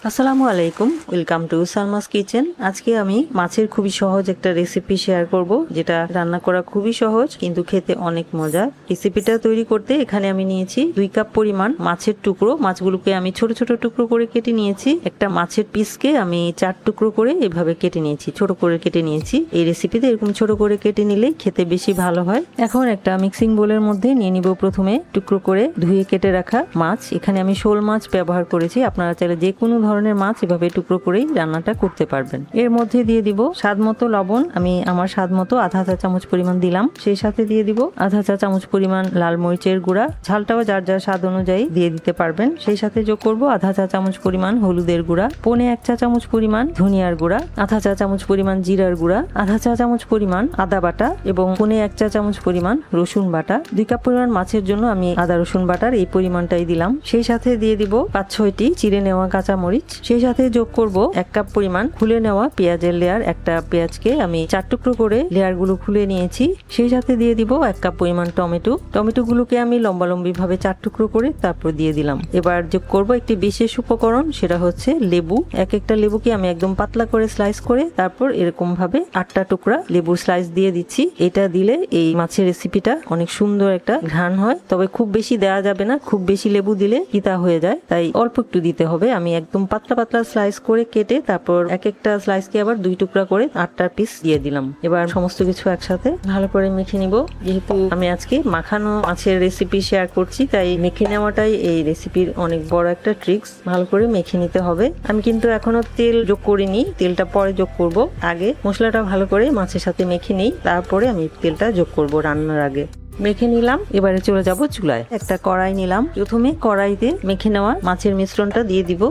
আসসালামু আলাইকুম, welcome to Salma's kitchen. আজকে আমি মাছের খুবই সহজ একটা রেসিপি শেয়ার করব, যেটা রান্না করা খুবই সহজ কিন্তু খেতে অনেক মজা। রেসিপিটা তৈরি করতে এখানে আমি নিয়েছি 2 কাপ পরিমাণ মাছের টুকরো। মাছগুলোকে আমি ছোট ছোট টুকরো করে কেটে নিয়েছি। একটা মাছের পিসকে আমি 4 টুকরো করে এভাবে কেটে নিয়েছি, ছোট করে কেটে নিয়েছি। এই রেসিপিতে এরকম ছোট করে কেটে নিলে খেতে বেশি ভালো হয়। এখন একটা মিক্সিং বোলের মধ্যে নিয়ে নিব প্রথমে টুকরো করে ধুয়ে কেটে রাখা মাছ। এখানে আমি শোল মাছ ব্যবহার করেছি, আপনারা চাইলে যে কোনো ধরনের মাছ এভাবে টুকরো করেই রান্নাটা করতে পারবেন। এর মধ্যে দিয়ে দিব স্বাদ মতো লবণ। আমি আমার স্বাদ মতো আধা চা চামচ পরিমাণ দিলাম। সেই সাথে দিয়ে দিব আধা চা চামচ পরিমাণ লাল মরিচের গুঁড়া। ঝালটাও যার যার স্বাদ অনুযায়ী দিয়ে দিতে পারবেন। সেই সাথে যোগ করব আধা চা চামচ পরিমাণ হলুদের গুঁড়া, 1 চা চামচ পরিমাণ ধনিয়ার গুঁড়া, আধা চা চামচ পরিমাণ জিরার গুঁড়া, আধা চা চামচ পরিমাণ আদা বাটা এবং 1 চা চামচ পরিমাণ রসুন বাটা। 2 কাপ পরিমাণ মাছের জন্য আমি আদা রসুন বাটার এই পরিমাণটাই দিলাম। সেই সাথে দিয়ে দিব 5-6টি চিড়ে নেওয়া কাঁচা মরিচ। সেই সাথে যোগ করব 1 কাপ পরিমাণ খুলে নেওয়া পেঁয়াজের লেয়ার। একটা পেঁয়াজকে আমি 4 টুকরো করে লেয়ার গুলো খুলে নিয়েছি। সেই সাথে দিয়ে দিব 1 কাপ পরিমাণ টমেটো। টমেটো গুলোকে আমি লম্বালম্বি ভাবে 4 টুকরো করে তারপর দিয়ে দিলাম। এবার যোগ করব একটি বিশেষ উপকরণ, সেটা হচ্ছে লেবু। একটা লেবুকে আমি একদম পাতলা করে স্লাইস করে তারপর এরকম ভাবে 8টা টুকরা লেবুর স্লাইস দিয়ে দিচ্ছি। এটা দিলে এই মাছের রেসিপিটা অনেক সুন্দর একটা ঘ্রাণ হয়। তবে খুব বেশি দেওয়া যাবে না, খুব বেশি লেবু দিলে তিতা হয়ে যায়, তাই অল্প একটু দিতে হবে। আমি একদম পাতলা পাতলা স্লাইস করে কেটে তারপর একটা স্লাইসকে আবার 2 টুকরা করে 8টা পিস দিয়ে দিলাম। এবার সমস্ত কিছু একসাথে ভালো করে মেখে নিব। যেহেতু আমি আজকে মাখানো মাছের রেসিপি শেয়ার করছি, তাই মেখে নেওয়াটাই এই রেসিপির অনেক বড় একটা ট্রিক্স। ভালো করে মেখে নিতে হবে। আমি কিন্তু এখনো তেল যোগ করিনি, তেলটা পরে যোগ করব। আগে মশলাটা ভালো করে মাছের সাথে মেখে নিই, তারপরে আমি তেলটা যোগ করব রান্নার আগে। মেখে নিলাম। এবারে চলে যাব চুলায়। একটা কড়াই নিলাম। প্রথমে কড়াইতে মেখে নেওয়া মাছের মিশ্রণটা দিয়ে দিব।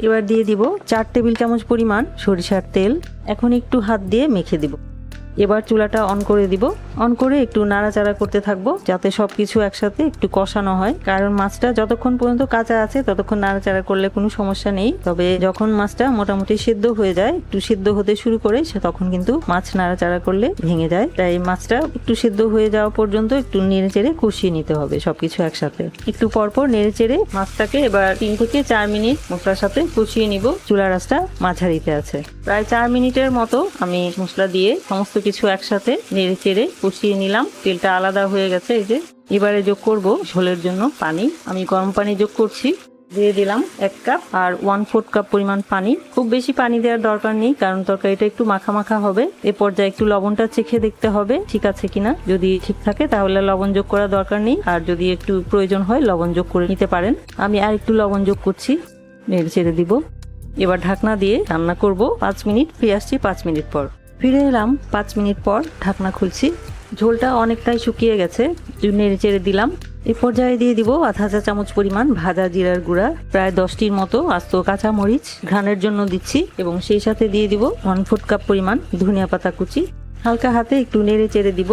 এবার দিয়ে দিব 4 টেবিল চামচ পরিমাণ সরিষার তেল। এখন একটু হাত দিয়ে মেখে দিব। এবার চুলাটা অন করে দিব। অন করে একটু নাড়াচাড়া করতে থাকবো, যাতে সবকিছু একসাথে একটু কষানো হয়। কারণ মাছটা যতক্ষণ পর্যন্ত কাঁচা আছে ততক্ষণ নাড়াচাড়া করলে কোনো সমস্যা নেই। তবে যখন মাছটা মোটামুটি সিদ্ধ হয়ে যায়, একটু সিদ্ধ হতে শুরু করে, তখন কিন্তু মাছ নাড়াচাড়া করলে ভেঙে যায়। তাই মাছটা একটু সিদ্ধ হয়ে যাওয়া পর্যন্ত একটু নেড়েচেড়ে কষিয়ে নিতে হবে সবকিছু একসাথে। একটু পরপর নেড়েচেড়ে মাছটাকে এবার 3 থেকে 4 মিনিট মশলার সাথে কষিয়ে নিব। চুলার আঁচটা মাঝারিতে আছে। প্রায় 4 মিনিটের মতো আমি মশলা দিয়ে সমস্ত কিছু একসাথে নেড়ে চেড়ে কষিয়ে নিলাম। তেলটা আলাদা হয়ে গেছে। এই যে এবারে যোগ করব ঝোলের জন্য পানি। আমি গরম পানি যোগ করছি। দিয়ে দিলাম 1 কাপ আর 1/4 কাপ পরিমাণ পানি। খুব বেশি পানি দেওয়ার দরকার নেই, কারণ তরকারিটা একটু মাখা মাখা হবে। এ পর্যায়ে একটু লবণটা চেখে দেখতে হবে ঠিক আছে কিনা। যদি ঠিক থাকে তাহলে লবণ যোগ করার দরকার নেই, আর যদি একটু প্রয়োজন হয় লবণ যোগ করে নিতে পারেন। আমি আর একটু লবণ যোগ করছি। নেড়ে চেড়ে দিব। এবার ঢাকনা দিয়ে রান্না করব 5 মিনিট। ফিরে আসছি 5 মিনিট পর। ফিরে এলাম 5 মিনিট পর। ঢাকনা খুলছি। ঝোলটা অনেকটাই শুকিয়ে গেছে। নেড়ে চেড়ে দিলাম। এই পর্যায়ে দিয়ে দিব আধা চা চামচ পরিমাণ ভাজা জিরার গুঁড়া, প্রায় 10টির মতো আস্ত কাঁচা মরিচ ঘ্রাণের জন্য দিচ্ছি, এবং সেই সাথে দিয়ে দিব 1/4 কাপ পরিমাণ ধনিয়া পাতা কুচি। হালকা হাতে একটু নেড়ে চেড়ে দিব।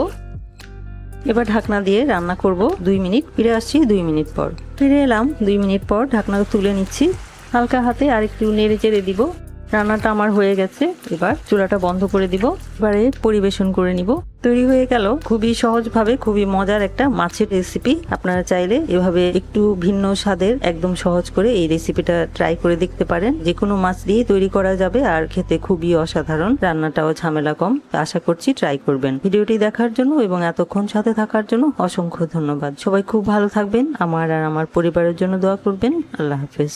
এবার ঢাকনা দিয়ে রান্না করব 2 মিনিট। ফিরে আসছি 2 মিনিট পর। ফিরে এলাম 2 মিনিট পর। ঢাকনা তুলে নিচ্ছি। হালকা হাতে আর একটু নেড়ে চেড়ে দিব। রান্নাটা আমার হয়ে গেছে। এবার চুলাটা বন্ধ করে দিব। এবারে পরিবেশন করে নিব। তৈরি হয়ে গেল খুবই সহজভাবে খুবই মজার একটা মাছের রেসিপি। আপনারা চাইলে এভাবে একটু ভিন্ন স্বাদের একদম সহজ করে এই রেসিপিটা ট্রাই করে দেখতে পারেন। যে কোনো মাছ দিয়ে তৈরি করা যাবে, আর খেতে খুবই অসাধারণ। রান্নাটাও ঝামেলা কম। আশা করছি ট্রাই করবেন। ভিডিওটি দেখার জন্য এবং এতক্ষণ সাথে থাকার জন্য অসংখ্য ধন্যবাদ। সবাই খুব ভালো থাকবেন। আমার আর আমার পরিবারের জন্য দোয়া করবেন। আল্লাহ হাফেজ।